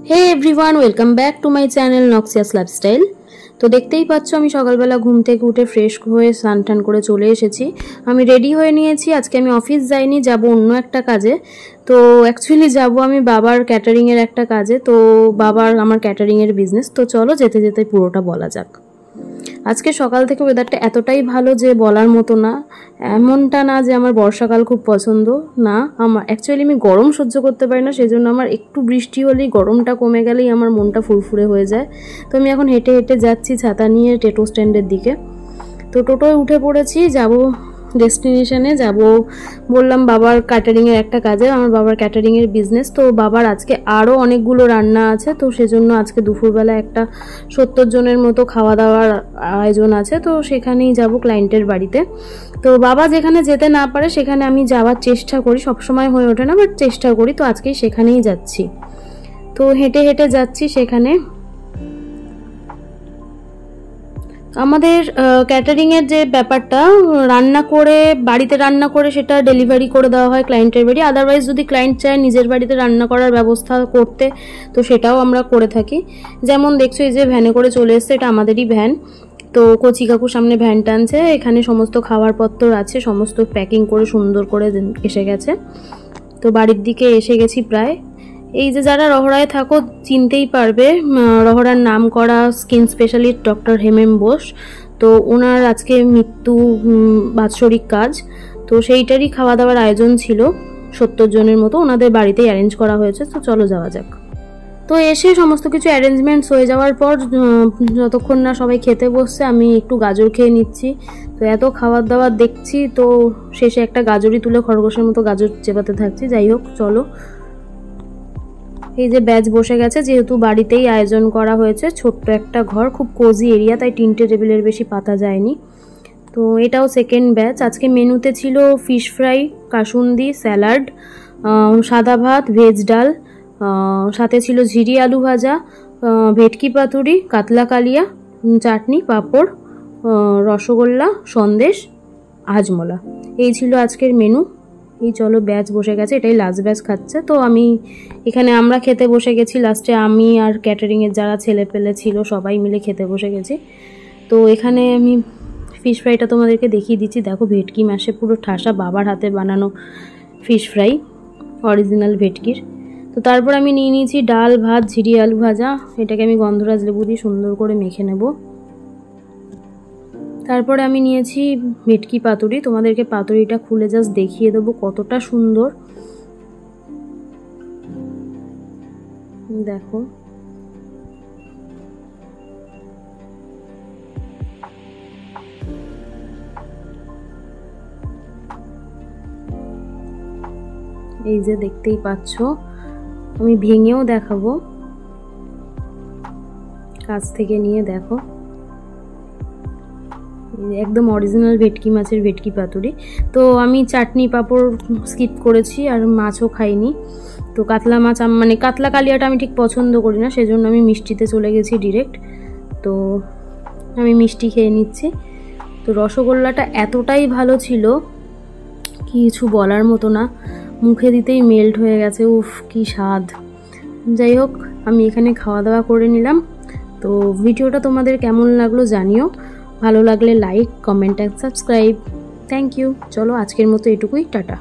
Hey everyone, welcome back to my channel noxious lifestyle. তো দেখতেই পাচ্ছ আমি সকালবেলা ঘুম থেকে উঠে ফ্রেশ হয়ে স্নান টান করে চলে এসেছি। আমি রেডি হয়ে নিয়েছি। আজকে আমি অফিস যাইনি, যাব অন্য একটা কাজে। তো অ্যাকচুয়ালি যাব আমি বাবার ক্যাটারিংয়ের একটা কাজে। তো বাবার আমার ক্যাটারিংয়ের বিজনেস। তো চলো যেতে যেতে পুরোটা বলা যাক। আজকে সকাল থেকে ওয়েদারটা এতটাই ভালো যে বলার মতো না। এমনটা না যে আমার বর্ষাকাল খুব পছন্দ না, আমার অ্যাকচুয়ালি আমি গরম সহ্য করতে পারি না, সেজন্য আমার একটু বৃষ্টি হলেই, গরমটা কমে গেলেই আমার মনটা ফুরফুরে হয়ে যায়। তো আমি এখন হেঁটে হেঁটে যাচ্ছি ছাতা নিয়ে টোটো স্ট্যান্ডের দিকে। তো টোটোয় উঠে পড়েছি, যাব ডেস্টিনেশনে যাব। বললাম বাবার ক্যাটারিংয়ের একটা কাজে, আমার বাবার ক্যাটারিংয়ের বিজনেস। তো বাবার আজকে আরও অনেকগুলো রান্না আছে, তো সেজন্য আজকে দুপুরবেলা একটা 70 জনের মতো খাওয়া দাওয়ার আয়োজন আছে। তো সেখানেই যাব ক্লায়েন্টের বাড়িতে। তো বাবা যেখানে যেতে না পারে সেখানে আমি যাওয়ার চেষ্টা করি, সবসময় হয়ে ওঠে না, বাট চেষ্টা করি। তো আজকেই সেখানেই যাচ্ছি। তো হেঁটে হেঁটে যাচ্ছি সেখানে। আমাদের ক্যাটারিংয়ের যে ব্যাপারটা, রান্না করে বাড়িতে রান্না করে সেটা ডেলিভারি করে দেওয়া হয় ক্লায়েন্টের বাড়ি। আদারওয়াইজ যদি ক্লায়েন্ট চায় নিজের বাড়িতে রান্না করার ব্যবস্থা করতে, তো সেটাও আমরা করে থাকি। যেমন দেখছো এই যে ভ্যানে করে চলে এসছে, এটা আমাদেরই ভ্যান। তো কচি কাকু সামনে ভ্যান টানছে, এখানে সমস্ত খাবার পত্র আছে, সমস্ত প্যাকিং করে সুন্দর করে এসে গেছে। তো বাড়ির দিকে এসে গেছি প্রায়। এই যে যারা রহড়ায় থাকো চিনতেই পারবে, রহড়ার নাম করা স্কিন স্পেশালিস্ট ডক্টর হেমেম বোস। তো ওনার আজকে মৃত্যু বাৎসরিক কাজ, তো সেইটারই খাওয়া দাওয়ার আয়োজন ছিল 70 জনের মতো, ওনাদের বাড়িতেই অ্যারেঞ্জ করা হয়েছে। তো চলো যাওয়া যাক। তো এসে সমস্ত কিছু অ্যারেঞ্জমেন্টস হয়ে যাওয়ার পর যতক্ষণ না সবাই খেতে বসছে আমি একটু গাজর খেয়ে নিচ্ছি। তো এত খাবার দাবার দেখছি, তো শেষে একটা গাজরই তুলে খরগোশের মতো গাজর চেপাতে থাকছি। যাই হোক চলো। এই যে ব্যাচ বসে গেছে, যেহেতু বাড়িতেই আয়োজন করা হয়েছে, ছোট্ট একটা ঘর, খুব কোজি এরিয়া, তাই 3টে টেবিলের বেশি পাতা যায়নি। তো এটাও সেকেন্ড ব্যাচ। আজকে মেনুতে ছিল ফিশ ফ্রাই, কাসুন্দি, স্যালাড, সাদা ভাত, ভেজ ডাল, সাথে ছিল ঝিরি আলু ভাজা, ভেটকি পাতুরি, কাতলা কালিয়া, চাটনি, পাঁপড়, রসগোল্লা, সন্দেশ, হাজমোলা। এই ছিল আজকের মেনু। এই চলো ব্যাচ বসে গেছে, এটাই লাস্ট ব্যাচ খাচ্ছে। তো আমরা খেতে বসে গেছি লাস্টে, আমি আর ক্যাটারিংয়ের যারা ছেলে পেলে ছিল সবাই মিলে খেতে বসে গেছি। তো এখানে আমি ফিশ ফ্রাইটা তোমাদেরকে দেখিয়ে দিচ্ছি। দেখো ভেটকি মাসে পুরো ঠাসা, বাবার হাতে বানানো ফিশ ফ্রাই, অরিজিনাল ভেটকির। তো তারপর আমি নিয়ে নিয়েছি ডাল, ভাত, ঝিরি আলু ভাজা। এটাকে আমি গন্ধরাজ লেবু দিয়ে সুন্দর করে মেখে নেব। তারপরে আমি নিয়েছি ভেটকি পাতুরি। তোমাদেরকে পাতুরিটা খুলে জাস্ট দেখিয়ে দেবো কতটা সুন্দর। দেখো এই যে দেখতেই পাচ্ছ, আমি ভেঙেও দেখাবো, কাছ থেকে নিয়ে দেখো, একদম অরিজিনাল ভেটকি মাছের ভেটকি পাতুরি। তো আমি চাটনি পাঁপড় স্কিপ করেছি, আর মাছও খাইনি। তো কাতলা মাছ মানে কাতলা কালিয়াটা আমি ঠিক পছন্দ করি না, সেজন্য আমি মিষ্টিতে চলে গেছি ডিরেক্ট। তো আমি মিষ্টি খেয়ে নিচ্ছি। তো রসগোল্লাটা এতটাই ভালো ছিল, কিছু বলার মতো না, মুখে দিতেই মেল্ট হয়ে গেছে। উফ কি স্বাদ! যাই হোক, আমি এখানে খাওয়া দাওয়া করে নিলাম। তো ভিডিওটা তোমাদের কেমন লাগলো জানিও, ভালো লাগলে like, comment and subscribe. Thank you. চলো আজকের মতো এটুকুই, টাটা।